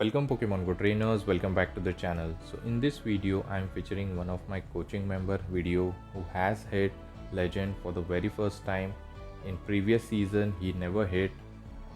Welcome Pokemon Go trainers, welcome back to the channel. So in this video I am featuring one of my coaching member video who has hit legend for the very first time. In previous season he never hit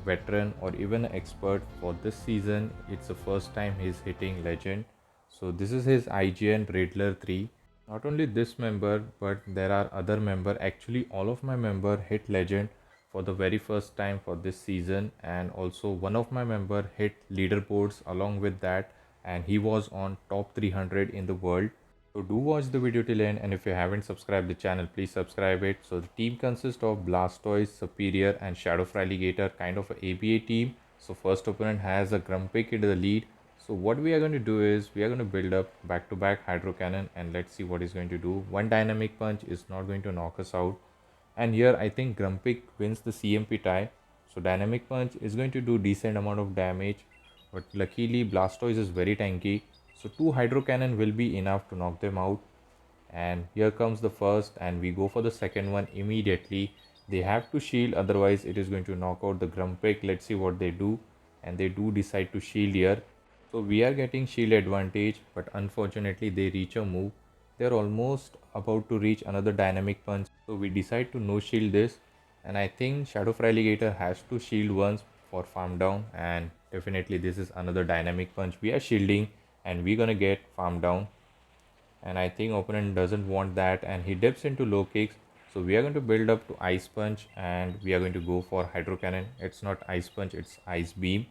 veteran or even expert. For this season it's the first time he's hitting legend. So this is his IGN Riddler 3. Not only this member but there are other member, actually all of my member hit legend for the very first time for this season, and also one of my member hit leaderboards along with that, and he was on top 300 in the world. So do watch the video till end, and if you haven't subscribed the channel, please subscribe it. So the team consists of Blastoise, Superior and Shadow Fraligator, kind of a ABA team. So first opponent has a Grumpig in the lead. So what we are going to do is we are going to build up back to back Hydro Cannon, and let's see what he's going to do. One Dynamic Punch is not going to knock us out. And here I think Grumpig wins the CMP tie. So Dynamic Punch is going to do decent amount of damage. But luckily Blastoise is very tanky. So 2 Hydro Cannon will be enough to knock them out. And here comes the first, and we go for the second one immediately. They have to shield, otherwise it is going to knock out the Grumpig. Let's see what they do. And they do decide to shield here. So we are getting shield advantage, but unfortunately they reach a move. They're almost about to reach another Dynamic Punch. So we decide to no shield this. And I think Shadow Fraligator has to shield once for farm down. And definitely this is another Dynamic Punch. We are shielding and we're gonna get farm down. And I think opponent doesn't want that, and he dips into low kicks. So we are going to build up to Ice Punch, and we are going to go for Hydro Cannon. It's not Ice Punch, it's Ice Beam.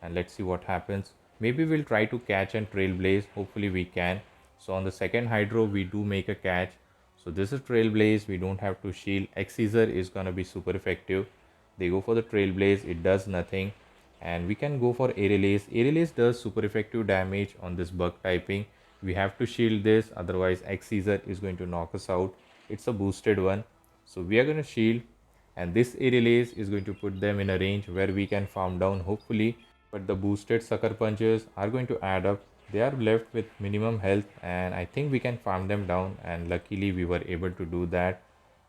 And let's see what happens. Maybe we'll try to catch and Trailblaze. Hopefully we can. So on the second Hydro we do make a catch. So this is Trailblaze. We don't have to shield. X-Scissor is gonna be super effective. They go for the Trailblaze. It does nothing. And we can go for Aerial Ace. Aerial Ace does super effective damage on this bug typing. We have to shield this, otherwise X-Scissor is going to knock us out. It's a boosted one. So we are going to shield, and this Aerial Ace is going to put them in a range where we can farm down hopefully. But the boosted Sucker Punches are going to add up. They are left with minimum health, and I think we can farm them down, and luckily we were able to do that.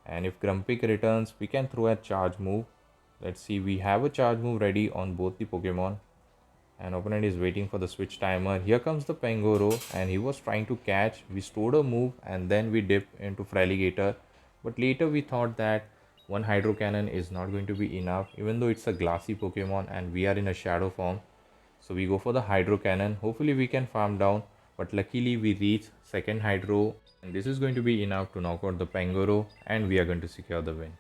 And if Grumpig returns, we can throw a charge move. Let's see, we have a charge move ready on both the Pokemon. And opponent is waiting for the switch timer. Here comes the Pangoro, and he was trying to catch. We stored a move and then we dip into Fraligator. But later we thought that one Hydro Cannon is not going to be enough, even though it's a glassy Pokemon and we are in a shadow form. So we go for the Hydro Cannon. Hopefully we can farm down. But luckily we reach second Hydro, and this is going to be enough to knock out the Pangoro, and we are going to secure the win.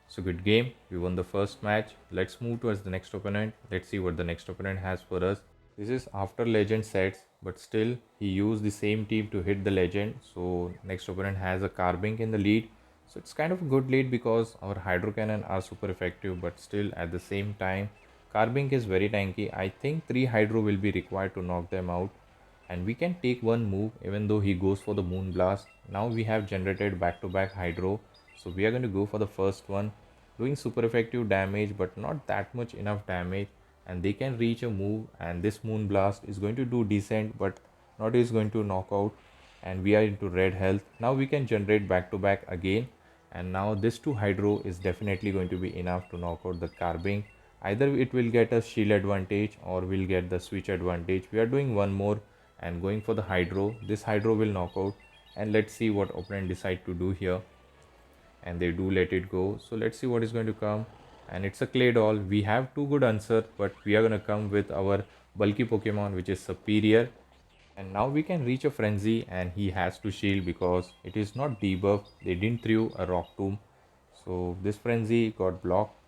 So good game. We won the first match. Let's move towards the next opponent. Let's see what the next opponent has for us. This is after legend sets, but still he used the same team to hit the legend. So next opponent has a Carbink in the lead. So it's kind of a good lead because our Hydro Cannon are super effective, but still at the same time Carbink is very tanky. I think 3 Hydro will be required to knock them out. And we can take one move even though he goes for the Moon Blast. Now we have generated back to back Hydro. So we are going to go for the first one, doing super effective damage but not that much enough damage, and they can reach a move, and this Moon Blast is going to do decent but not is going to knock out, and we are into red health. Now we can generate back to back again, and now this 2 Hydro is definitely going to be enough to knock out the Carbink. Either it will get a shield advantage or we'll get the switch advantage. We are doing one more and going for the Hydro. This Hydro will knock out, and let's see what opponent decide to do here. And they do let it go. So let's see what is going to come. And it's a Claydol. We have two good answers, but we are going to come with our bulky Pokemon, which is Superior. And now we can reach a Frenzy, and he has to shield because it is not debuff. They didn't throw a Rock Tomb. So this Frenzy got blocked,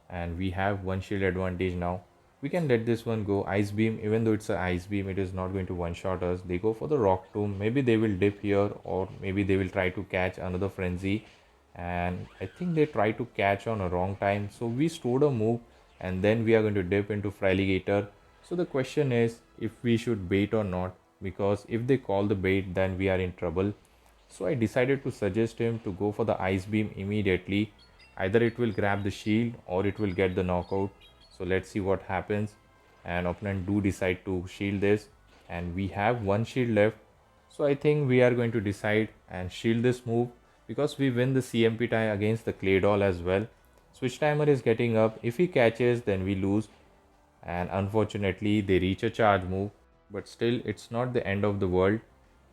and we have one shield advantage now. We can let this one go. Ice Beam, even though it's an Ice Beam, it is not going to one-shot us. They go for the Rock Tomb. Maybe they will dip here, or maybe they will try to catch another Frenzy. And I think they try to catch on a wrong time. So we stored a move, and then we are going to dip into Fraligator. So the question is if we should bait or not, because if they call the bait, then we are in trouble. So I decided to suggest him to go for the Ice Beam immediately. Either it will grab the shield or it will get the knockout. So let's see what happens. And opponent do decide to shield this, and we have one shield left. So I think we are going to decide and shield this move because we win the CMP tie against the Claydol as well. Switch timer is getting up. If he catches, then we lose. and unfortunately they reach a charge move, but still it's not the end of the world,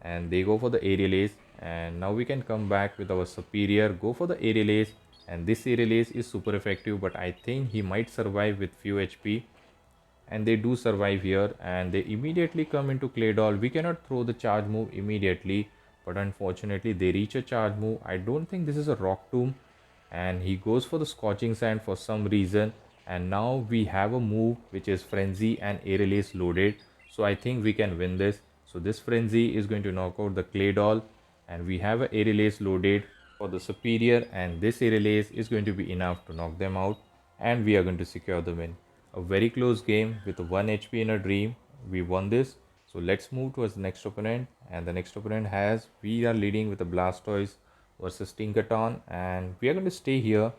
and they go for the aerial ace. And now we can come back with our superior, go for the aerial ace, and this aerial ace is super effective, but I think he might survive with few HP, and they do survive here, and they immediately come into Claydol. We cannot throw the charge move immediately, but unfortunately they reach a charge move. I don't think this is a rock tomb, and he goes for the scorching sand for some reason. And now we have a move which is frenzy and aerial ace loaded, so I think we can win this. So this frenzy is going to knock out the Claydol, and we have a aerial ace loaded for the superior, and this aerial ace is going to be enough to knock them out, and we are going to secure the win. A very close game with 1 HP in a dream. We won this. So let's move towards the next opponent. And the next opponent has, we are leading with the Blastoise versus Tinkaton. And we are going to stay here.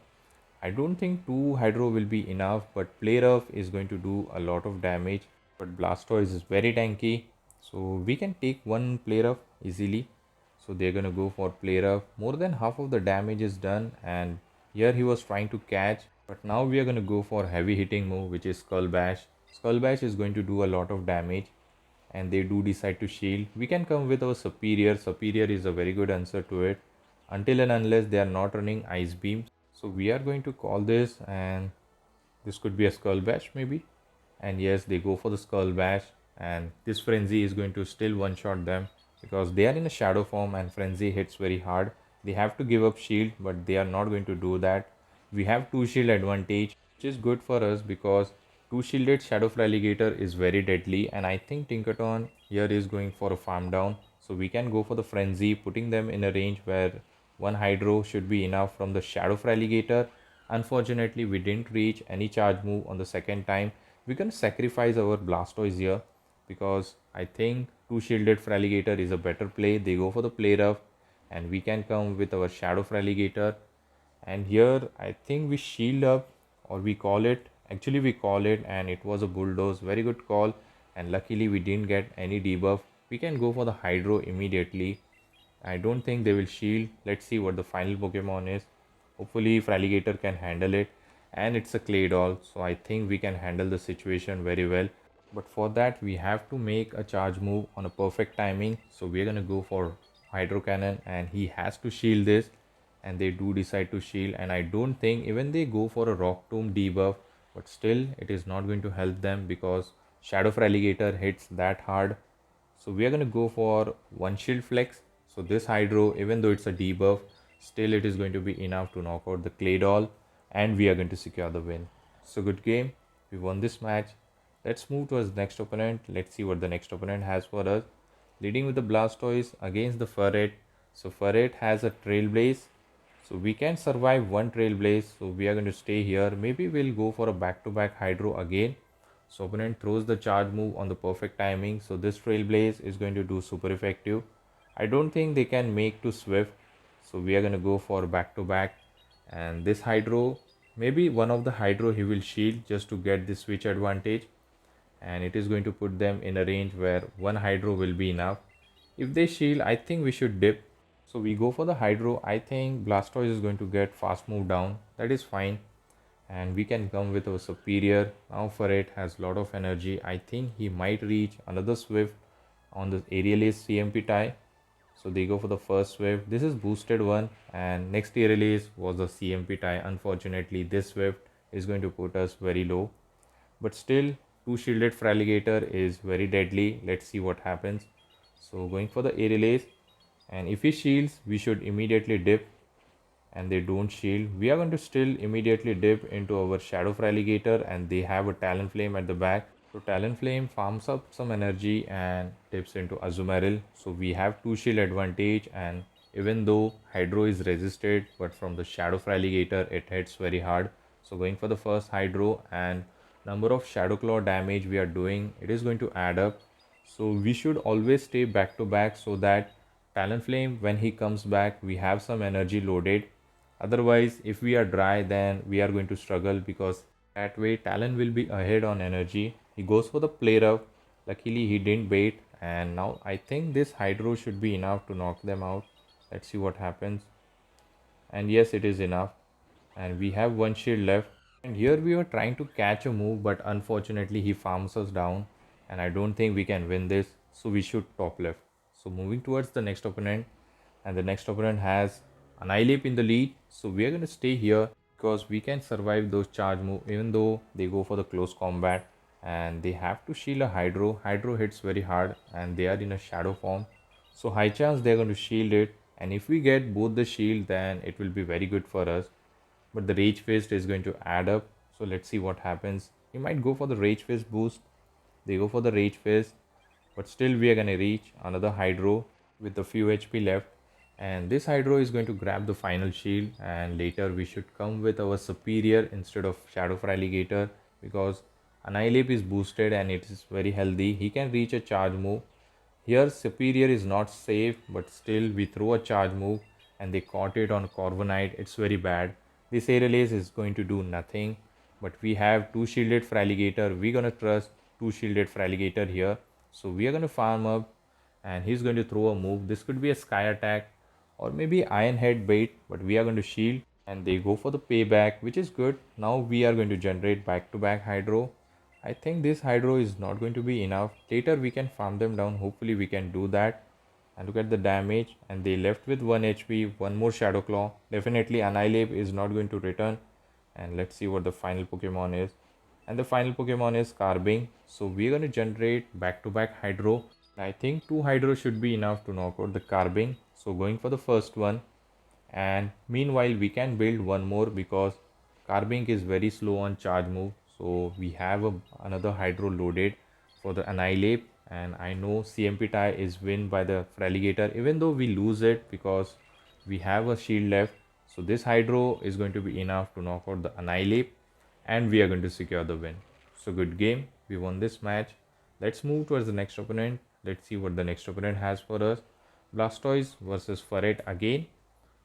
I don't think 2 Hydro will be enough, but Play Rough is going to do a lot of damage. But Blastoise is very tanky. So we can take 1 Play Rough easily. So they're going to go for Play Rough. More than half of the damage is done. And here he was trying to catch. But now we are going to go for heavy hitting move, which is Skull Bash. Skull Bash is going to do a lot of damage, and they do decide to shield. We can come with our Superior. Superior is a very good answer to it, until and unless they are not running Ice Beams. So we are going to call this, and this could be a Skull Bash maybe. And yes, they go for the Skull Bash, and this Frenzy is going to still one-shot them because they are in a shadow form and Frenzy hits very hard. They have to give up shield, but they are not going to do that. We have 2 shield advantage, which is good for us because 2 shielded Shadow Alligator is very deadly, and I think Tinkaton here is going for a farm down. So we can go for the Frenzy, putting them in a range where 1 Hydro should be enough from the Shadow Alligator. Unfortunately, we didn't reach any charge move on the second time. We can sacrifice our Blastoise here because I think 2 shielded Feraligatr is a better play. They go for the Play Rough, and we can come with our Shadow Feraligatr. And here I think we shield up, or we call it, actually we call it, and it was a Bulldoze. Very good call, and luckily we didn't get any debuff. We can go for the Hydro immediately. I don't think they will shield. Let's see what the final Pokemon is. Hopefully Feraligatr can handle it, and it's a Claydol, so I think we can handle the situation very well. But for that we have to make a charge move on a perfect timing. So we're gonna go for Hydro Cannon, and he has to shield this, and they do decide to shield. And I don't think even they go for a Rock Tomb debuff, but still it is not going to help them because Shadow Alligator hits that hard. So we are going to go for 1 shield flex. So this Hydro, even though it's a debuff, still it is going to be enough to knock out the Claydol, and we are going to secure the win. So good game. We won this match. Let's move towards the next opponent. Let's see what the next opponent has for us. Leading with the Blastoise against the Furret. So Furret has a Trailblaze. So we can survive 1 Trailblaze. So we are going to stay here. Maybe we'll go for a back-to-back Hydro again. So opponent throws the charge move on the perfect timing. So this Trailblaze is going to do super effective. I don't think they can make to Swift. So we are going to go for back-to-back. And this Hydro, maybe one of the Hydro he will shield just to get this switch advantage, and it is going to put them in a range where 1 Hydro will be enough. If they shield, I think we should dip. So we go for the Hydro. I think Blastoise is going to get fast move down. That is fine. And we can come with our superior. Now Furret has a lot of energy. I think he might reach another Swift on the aerial ace CMP tie. So they go for the first Swift. This is boosted one, and next aerial ace was the CMP tie. Unfortunately, this Swift is going to put us very low. But still, 2 shielded Feraligatr is very deadly. Let's see what happens. So going for the aerial ace, and if he shields, we should immediately dip, and they don't shield. We are going to still immediately dip into our Shadow Feraligatr, and they have a Talonflame at the back. So Talonflame farms up some energy and dips into Azumarill. So we have 2 shield advantage, and even though Hydro is resisted, but from the Shadow Feraligatr it hits very hard. So going for the first Hydro, and number of Shadow Claw damage we are doing, it is going to add up. So we should always stay back to back so that Talonflame, when he comes back, we have some energy loaded. Otherwise, if we are dry, then we are going to struggle because that way Talon will be ahead on energy. He goes for the Play Rough. Luckily, he didn't bait, and now I think this Hydro should be enough to knock them out. Let's see what happens. And yes, it is enough. And we have 1 shield left. And here we were trying to catch a move, but unfortunately he farms us down, and I don't think we can win this, so we should top left. So moving towards the next opponent, and the next opponent has Annihilate in the lead, so we are going to stay here because we can survive those charge move even though they go for the close combat, and they have to shield a Hydro. Hydro hits very hard and they are in a shadow form, so high chance they're going to shield it, and if we get both the shield then it will be very good for us. But the Rage Fist is going to add up, so let's see what happens. He might go for the Rage Fist boost. They go for the Rage Fist, but still we are going to reach another Hydro with a few HP left, and this Hydro is going to grab the final shield, and later we should come with our Superior instead of Shadow Alligator, because Annihilate is boosted and it is very healthy. He can reach a charge move. Here Superior is not safe, but still we throw a charge move and they caught it on Corviknight. It's very bad. This Aerial is going to do nothing, but we have two shielded Feraligatr. We're gonna trust two shielded Feraligatr here. So we are gonna farm up and he's going to throw a move. This could be a Sky Attack or maybe Iron Head bait, but we are going to shield and they go for the payback, which is good. Now we are going to generate back to back Hydro. I think this Hydro is not going to be enough. Later we can farm them down. Hopefully we can do that. And look at the damage, and they left with 1 HP, one more Shadow Claw. Definitely Annihilate is not going to return. And let's see what the final Pokemon is. And the final Pokemon is Carbink. So we're going to generate back to back Hydro. I think 2 Hydro should be enough to knock out the Carbink. So going for the first one, and meanwhile we can build one more because Carbink is very slow on charge move, so we have another Hydro loaded for the Annihilate, and I know CMP tie is win by the Feraligatr even though we lose it because we have a shield left. So this Hydro is going to be enough to knock out the Annihilate and we are going to secure the win. So good game, we won this match. Let's move towards the next opponent. Let's see what the next opponent has for us. Blastoise versus Ferret again.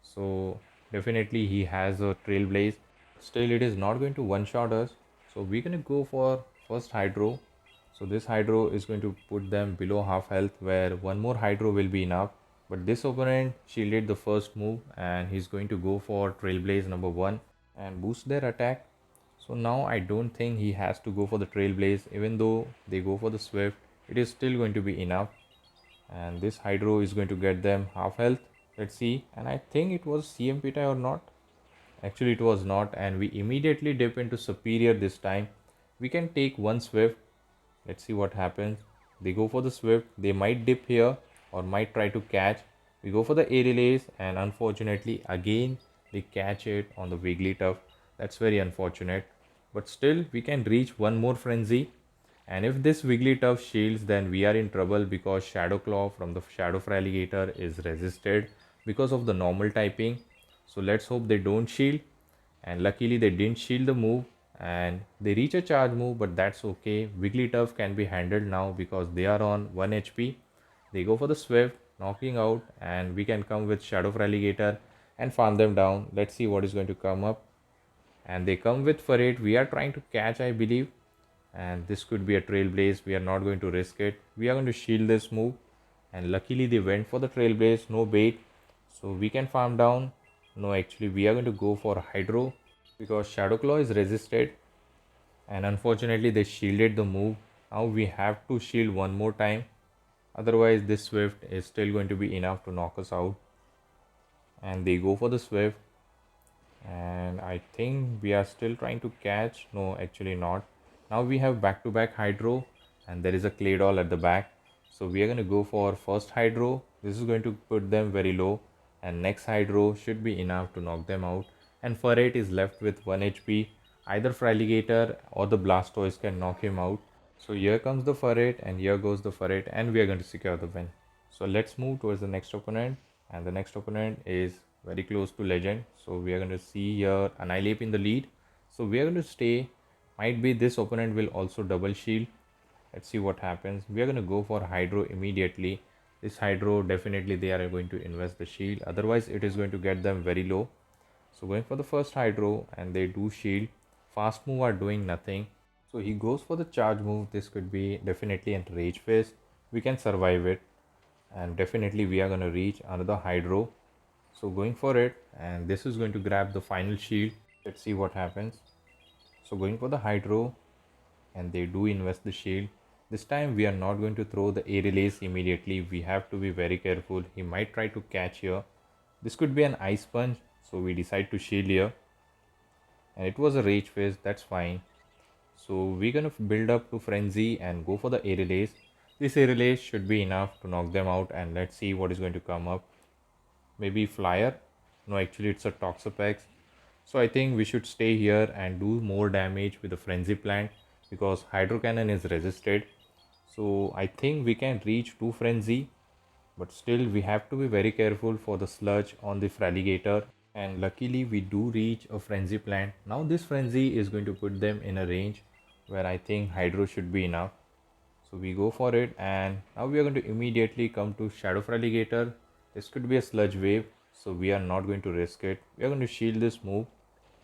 So definitely he has a Trailblaze. Still it is not going to one shot us. So we're going to go for first Hydro. So this Hydro is going to put them below half health, where one more Hydro will be enough. But this opponent shielded the first move and he's going to go for Trailblaze number 1 and boost their attack. So now I don't think he has to go for the Trailblaze. Even though they go for the Swift, it is still going to be enough. And this Hydro is going to get them half health. Let's see. And I think it was CMP tie or not. Actually it was not, and we immediately dip into Superior this time. We can take one Swift. Let's see what happens. They go for the Swift. They might dip here or might try to catch. We go for the Aerial Ace, and unfortunately again they catch it on the Wigglytuff. That's very unfortunate. But still we can reach one more Frenzy. And if this Wigglytuff shields, then we are in trouble because Shadow Claw from the Shadow Feraligatr is resisted because of the normal typing. So let's hope they don't shield. And luckily they didn't shield the move and they reach a charge move, but that's okay. Wigglytuff can be handled now because they are on 1 HP. They go for the Swift, knocking out, and we can come with Shadow Feraligatr and farm them down. Let's see what is going to come up. And they come with Ferret. We are trying to catch, I believe, and this could be a Trailblaze. We are not going to risk it. We are going to shield this move, and luckily they went for the Trailblaze, no bait, so we can farm down. No, actually we are going to go for Hydro because Shadow Claw is resisted, and unfortunately they shielded the move. Now we have to shield one more time, otherwise this Swift is still going to be enough to knock us out. And they go for the Swift, and I think we are still trying to catch. No, actually not. Now we have back to back Hydro, and there is a Claydol at the back, so we are going to go for first Hydro. This is going to put them very low, and next Hydro should be enough to knock them out. And Ferret is left with 1 HP. Either Feraligatr or the Blastoise can knock him out. So here comes the Ferret, and here goes the Ferret, and we are going to secure the win. So let's move towards the next opponent, and the next opponent is very close to Legend. So we are going to see here Annihilate in the lead. So we are going to stay. Might be this opponent will also double shield. Let's see what happens. We are going to go for Hydro immediately. This Hydro, definitely they are going to invest the shield. Otherwise it is going to get them very low. So going for the first Hydro, and they do shield. Fast move are doing nothing. So he goes for the charge move. This could be definitely a Rage Fist. We can survive it. And definitely we are going to reach another Hydro. So going for it, and this is going to grab the final shield. Let's see what happens. So going for the Hydro, and they do invest the shield. This time we are not going to throw the aerial ace immediately. We have to be very careful. He might try to catch here. This could be an ice punch, so we decide to shield here. And it was a rage phase, that's fine. So we're gonna build up to frenzy and go for the aerial ace. This aerial ace should be enough to knock them out, and let's see what is going to come up. Maybe flyer? No, actually it's a Toxapex. So I think we should stay here and do more damage with the frenzy plant because hydro cannon is resisted. So I think we can reach 2 frenzy, but still we have to be very careful for the sludge on the Fraligator, and luckily we do reach a frenzy plant. Now this frenzy is going to put them in a range where I think hydro should be enough. So we go for it, and now we are going to immediately come to Shadow Fraligator. This could be a sludge wave, so we are not going to risk it. We are going to shield this move,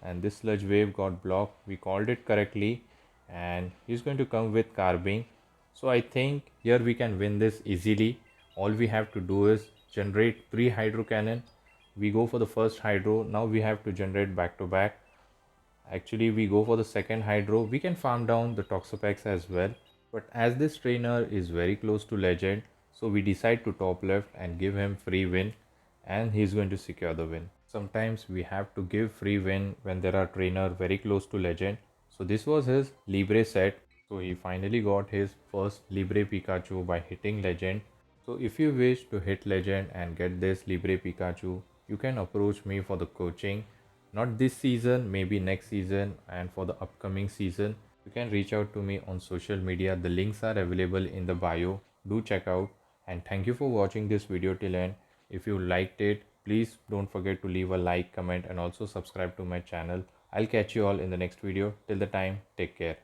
and this sludge wave got blocked. We called it correctly, and he's going to come with carbine. So I think here we can win this easily. All we have to do is generate 3 hydro cannon. We go for the first hydro. Now we have to generate back to back. Actually we go for the second hydro. We can farm down the Toxapex as well, but as this trainer is very close to legend, so we decide to top left and give him free win, and he's going to secure the win. Sometimes we have to give free win when there are trainer very close to legend. So this was his Libre set. So he finally got his first Libre Pikachu by hitting legend. So if you wish to hit legend and get this Libre Pikachu, you can approach me for the coaching. Not this season, maybe next season, and for the upcoming season. You can reach out to me on social media. The links are available in the bio. Do check out, and thank you for watching this video till end. If you liked it, please don't forget to leave a like, comment, and also subscribe to my channel. I'll catch you all in the next video. Till the time, take care.